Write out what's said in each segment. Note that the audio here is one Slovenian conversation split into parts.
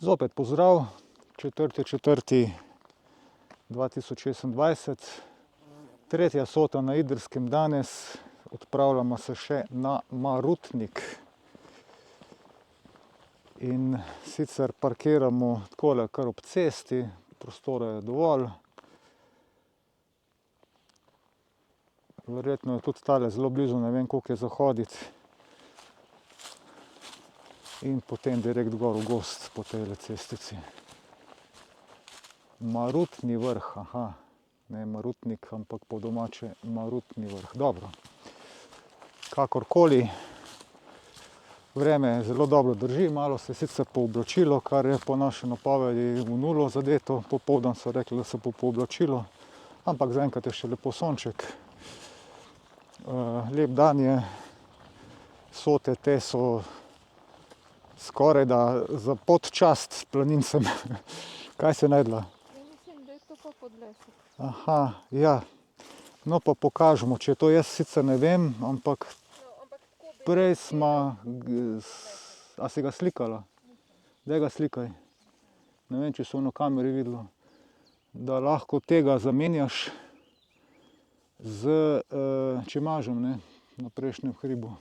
Zopet pozdrav, 4.4.2026, tretja sota na Idrskem danes, odpravljamo se še na Marutnik. In sicer parkiramo takole kar ob cesti, prostora je dovolj. Verjetno je tudi tale zelo blizu, ne vem koliko je za hoditi. In potem direkt gor v gozd po tejle cestici. Marutni vrh, aha, ne Marutnik, ampak po domače Marutni vrh. Dobro, kakorkoli, vreme zelo dobro drži, malo se je sicer pooblačilo, kar je po naši napovedi v nulo zadeto, popoldan so rekli, da se bo pooblačilo, ampak zaenkrat je še lepo sonček. Lep dan je, sote te so skoraj da za podčast planincem. Kaj si najdla? Ja mislim, da je to pa Podlesek. Aha, ja. No pa pokažemo, če to jaz sicer ne vem, ampak prej sva, a si ga slikala? Daj ga slikaj. Ne vem, če so na kameri videlo, da lahko tega zamenjaš z čemažem, ne, na prejšnjem hribu.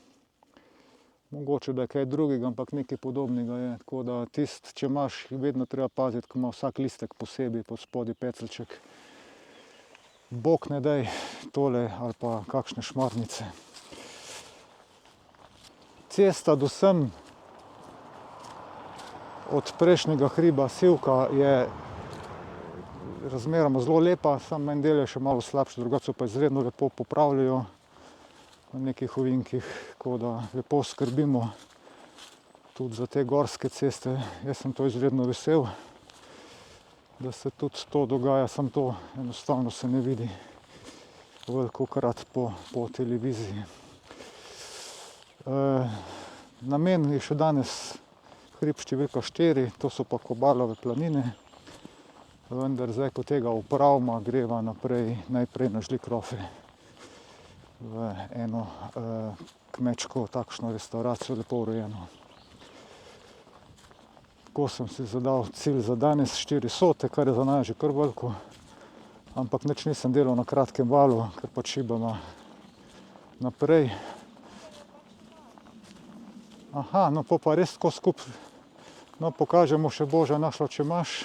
Mogoče, da je kaj drugega, ampak nekaj podobnega je. Tako da tisti čemaž vedno treba paziti, ko ima vsak listek posebej pod spodaj pecelček. Bog ne daj tole ali pa kakšne šmarnice. Cesta do sem od prejšnjega hriba Sivka je razmeroma zelo lepa, samo en del je še malo slabši, drugače pa izredno lepo popravljajo na nekih ovinkih, tako da lepo skrbimo tudi za te gorske ceste. Jaz sem to izredno vesel, da se tudi to dogaja, samo to enostavno se ne vidi velikokrat po televiziji. Namen je še danes hrib številka 4, to so pa Kobalove planine, vendar zdaj, ko tega opravimo, greva naprej najprej na Žlikrofe v eno kmečko takšno restavracijo, lepo urejeno. Tako sem si zadal cilj za danes 4 sote, kar je za naju že kar veliko, ampak nič nisem delal na kratkem valu, ker pač šibamo naprej. Aha, no pa res tako skupaj. No, pokažemo še Boža našla čemaž.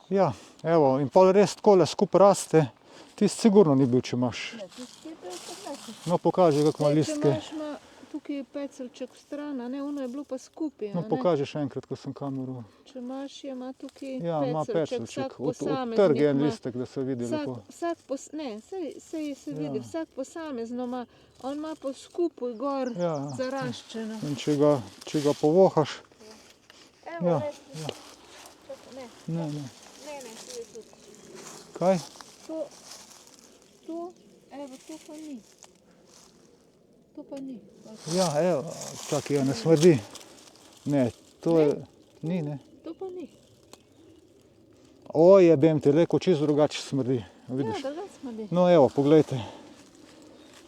Ja, evo, in pol res takole skupaj raste. Tisti sigurno ni bil čemaž. Ne, tisti je bil Podlesek. No, pokaži, kako ima listke. Čemaž ima tukaj pecelček stran, a ne, ono je bilo pa skupaj, a No, ne. pokaži še enkrat, ko sem kamero. Čemaž ima tukaj Ja, ima pecelček, pecelček. vsak posameznik Odtrgi en ima. listek, da se vidi lepo. Sej se vidi, Ja. vsak posamezno ima, on ima pa skupaj gor Ja. zaraščeno. In če ga povohaš, Evo, Ja, res, ne, ne. tu je tudi. Kaj? Evo, to pa ni. To pa ni. Ja, evo, čakaj, ja, ne smrdi. Ne, to je, ni, ne. To pa ni. Oj, jebem te, lejko čisto drugače smrdi. Vidiš? Ja, da smrdi. No, evo, poglejte.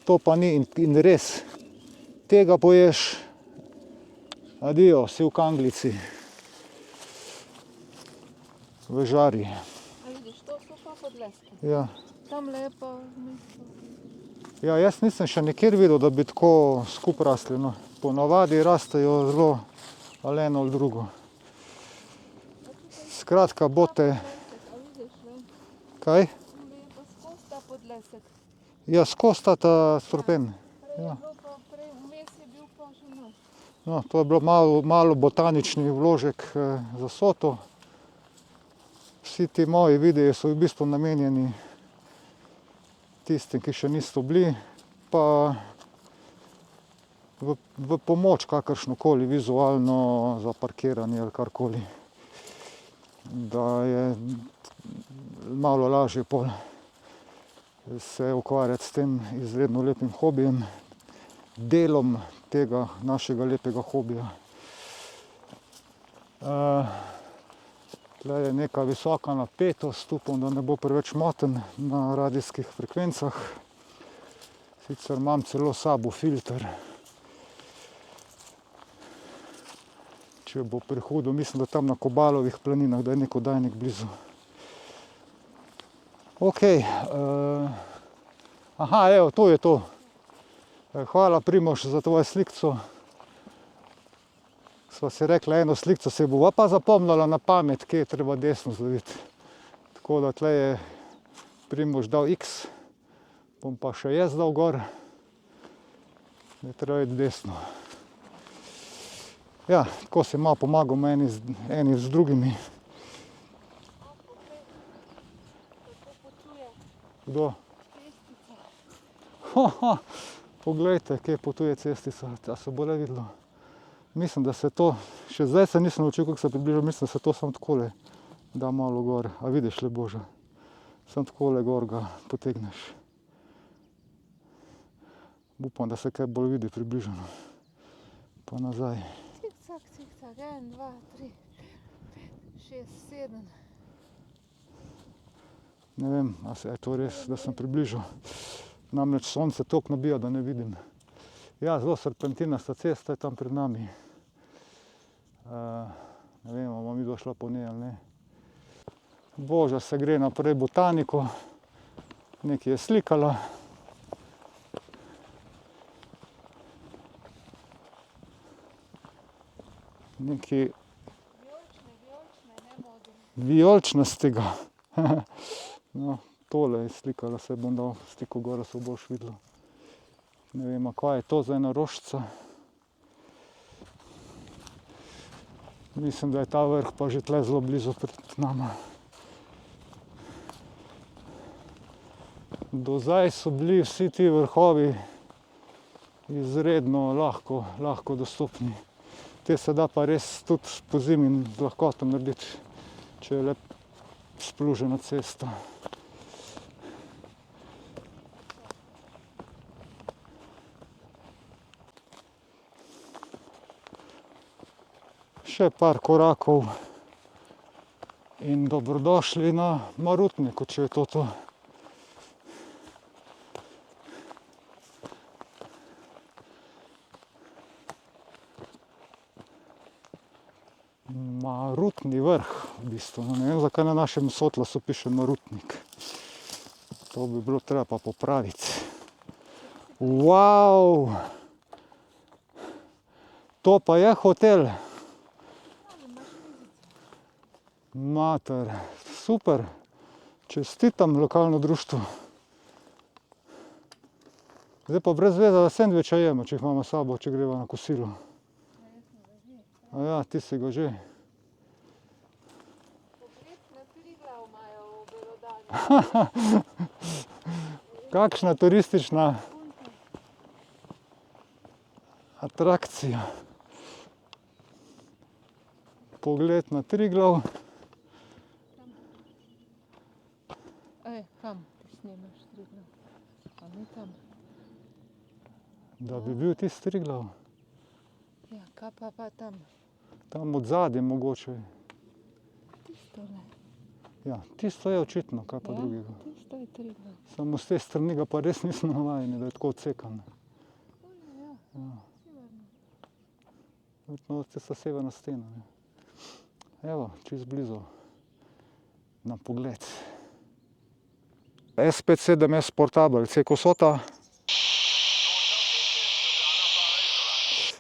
To pa ni in res. Tega poješ. Adijo, si v kanglici. V žari. A vidiš, to so pa Podleske. Ja. Tam lepa mesto. Ja, jaz nisem še nikjer videl, da bi tako skupaj rasli, no. Ponavadi rastejo zelo ali eno ali drugo. Skratka, bote, A vidiš, ne? kaj? Tule je pa skozi ta Podlesek. Ja, skozi ta strupen. Prej je Ja. bilo pa, vmes je bil pa že naš. No, to je bilo malo botanični vložek za soto. Vsi ti moji videi so v bistvu namenjeni tistim, ki še niso bili, pa v pomoč kakršnokoli vizualno za parkiranje ali karkoli. Da je malo lažje pol se ukvarjati s tem izredno lepim hobijem, delom tega našega lepega hobija. Tule je neka visoka napetost, upam, da ne bo preveč moten na radijskih frekvencah. Sicer imam celo s sabo filter. če bo prihodil, mislim, da tam na Kobalovih planinah, da je nek oddajnik blizu. Ok, aha, evo, to je to. Hvala Primož za tvojo slikco. Sva si rekla, eno slikco se bova pa zapomnila na pamet, kje je treba desno zloviti. Tako da tle je Primož dal X, bom pa še jaz dal gor, da je treba iti desno. Ja, tako se malo pomagamo eni z drugimi. Kdo? Haha, poglejte, kje potuje cestica, a se bo le videlo. Mislim, da se to, še zdaj se nisem naučil, kako se približal, mislim, da se to samo takole da malo gor. A vidiš le Boža? Samo takole gor ga potegneš. Upam, da se kaj bolj vidi približano. Pa nazaj. Cik, cak, 1, 2, 3, 6, 7. Ne vem, a se je to res, da sem približal. Namreč sonce toliko nabija, da ne vidim. Ja, zelo serpentinasta cesta je tam pred nami. Ne vem, bomo midva šla po njej ali ne. Boža se gre naprej botaniko, nekaj je slikala. Nekaj vijoličnastega. No, tole je slikala, se bom dal sliko gor, se bo boš videlo. Ne vem, kaj je to za ena rožica. Mislim, da je ta vrh pa že tle zelo blizu pred nama. Do zdaj so bili vsi ti vrhovi izredno lahko dostopni. Te se da pa res tudi pozimi z lahkoto narediti, če je le splužena cesta. Še par korakov in dobrodošli na Marutniku, če je to to. Marutni vrh, v bistvu. Ne vem, zakaj na našem Sotlasu piše Marutnik. To bi bilo treba pa popraviti. Wow! To pa je hotel. Mater, super. Čestitam lokalno društvo. Zdaj pa brez veze, da sendviča jemo, če jih imamo s sabo, če greva na kosilo. A ja, ti si ga že. Kakšna turistična atrakcija. Pogled na Triglav. Kam ti snemaš Triglav? A ni tam? Da bi bil tisti Triglav. Ja, kaj pa tam? Tam od zadaj mogoče. Tistole. Ja, tisto je očitno, kaj pa drugega. Ja, tisto je Triglav. Samo z te strani ga pa res nismo navajeni, da je tako odsekan. Ja, sigurno. Verjetno tista severna stena. Evo, čisto blizu. Na pogled. S57S Portable, Ceko Sota.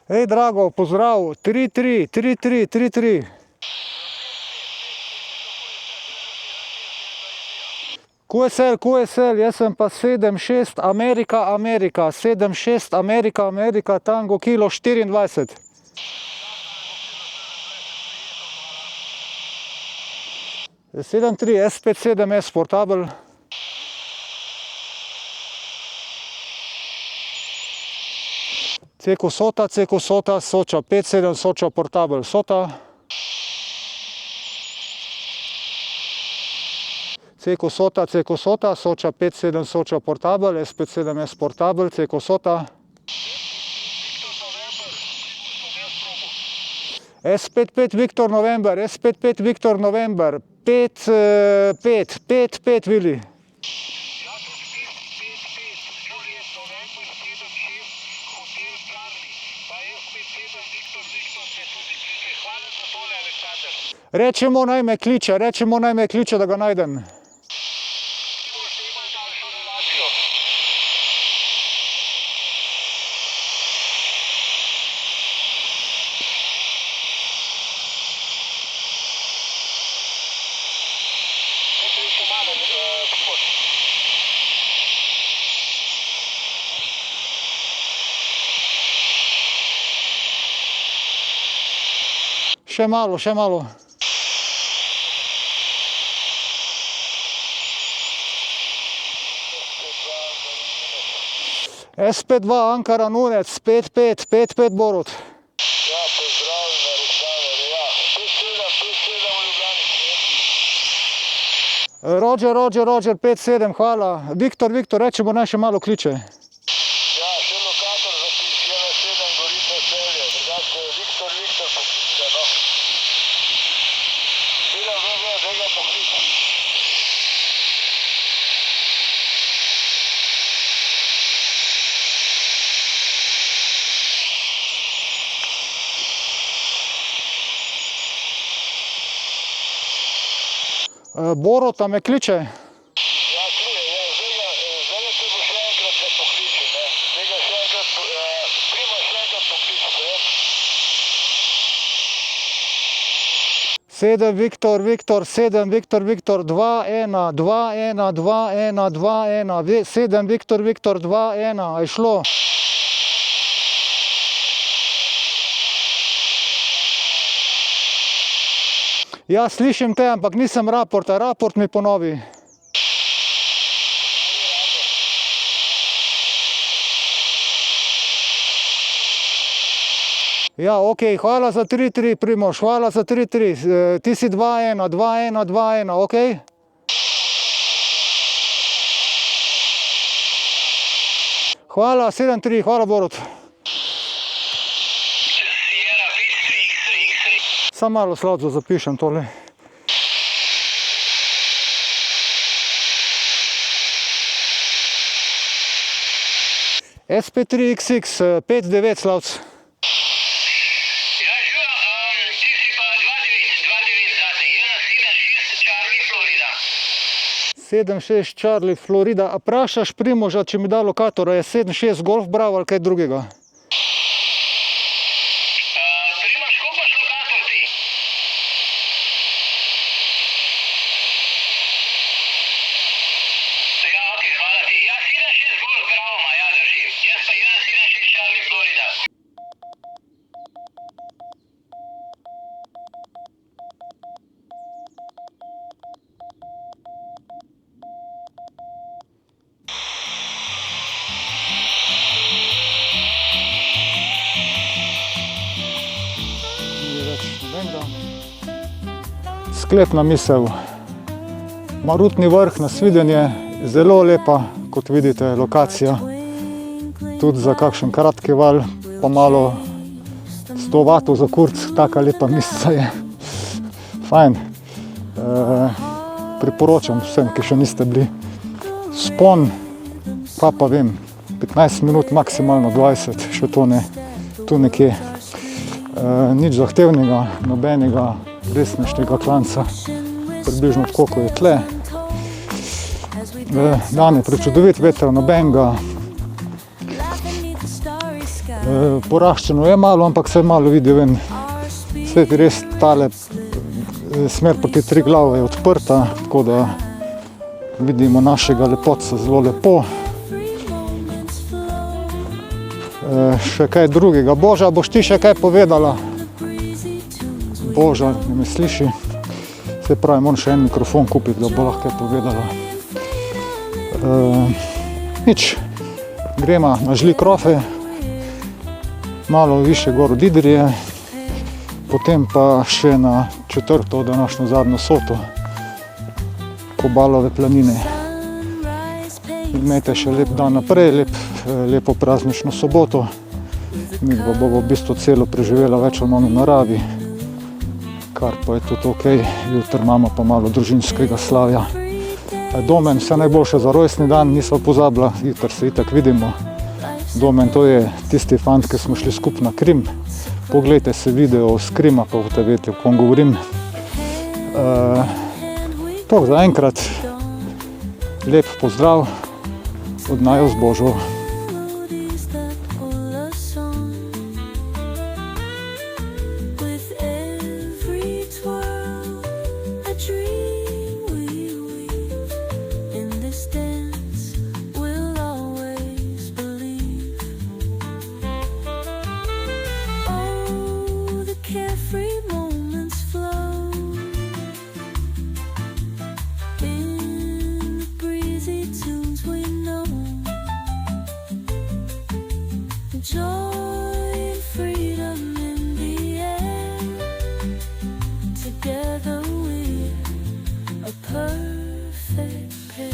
Ej, Drago, pozdrav, 3-3, 3-3, 3-3. QSL, jaz sem pa 7-6 Amerika, 7-6 Amerika, Tango kilo 24. Sedem tri S57S Portable. Ceko Sota, Soča 57, Soča Portable, Sota. Ceko Sota, Soča 57, Soča Portable, S57S Portable, Ceko Sota. S55 Viktor November, S55 Viktor November, 5 Vili. Hvala Rečemo naj me kliče, da ga najdem. Še malo, še malo. SP2 Ankara Nunec, 5-5, 5-5 Borut. Ja, pozdravljen, Aleksandar, ja. 5-7 v Ljubljani. Roger, 5-7, hvala. Viktor, rečemo naj še malo kliče. Ja, še lokator zapis, 1-7 Gorica Celje. Drugače, Viktor pokliče, no. Dega pokliče. Boruta me kliče. Ja, zdaj te bo še enkrat se pokliči, ne. Zdaj ga še enkrat, Primož še enkrat pokliči, pojem. 7 Viktor, 2-1, 7 Viktor, 2-1, a je šlo? Ja, slišim te, ampak nisem raport mi ponovi. Ja, okej, hvala za 3-3, Primož, hvala za 3-3, ti si 2-1, okej? Hvala, 7-3, hvala Borut. Samo malo Slavco zapišem tole. SP3XX, 5-9 Slavc. Ja, živa, ti si pa 2-9 zate, 1-7-6 Charlie Florida. 7-6 Charlie Florida, a prašaš Primoža, če mi da lokatora, je 7-6 Golf Bravo ali kaj drugega? Sklepna misel. Marutni vrh na svidenje, zelo lepa, kot vidite, lokacija. Tudi za kakšen kratki val, pa malo 100 vatov za kurc, taka lepa misca je. Fajn. Priporočam vsem, ki še niste bili. Spon, pa vem, 15 minut, maksimalno 20, še to ne, tu nekje. Nič zahtevnega, nobenega resnejšega klanca, približno tako, ko je tle. Dan je prečudovit, vetra nobenega. Poraščeno je malo, ampak se malo vidi ven. Svet je res tale smer proti Triglavu je odprta, tako da vidimo našega lepotca zelo lepo. Še kaj drugega. Boža, boš ti še kaj povedala? Boža, ne me sliši. Se pravi, moram še en mikrofon kupiti, da bo lahko kaj povedala. Nič. Gremo na Žli krofe, malo više gor od Idrije, potem pa še na četrto današnjo zadnjo soto, Kobalove planine. Imejte še lep dan naprej, lepo praznično soboto. Midva bo v bistvu celo preživela več ali manj v naravi, kar pa je tudi okej. Jutri imamo pa malo družinskega slavja. Domen, vse najboljše za rojstni dan, nisva pozabila, jutri se itak vidimo. Domen, to je tisti fant, ki smo šli skupaj na Krim, Poglejte si video s Krima, pa boste vedeli, o kom govorim. To zaenkrat. Lep pozdrav od naju z Božo. Joy and freedom in the air. Together we're a perfect pair.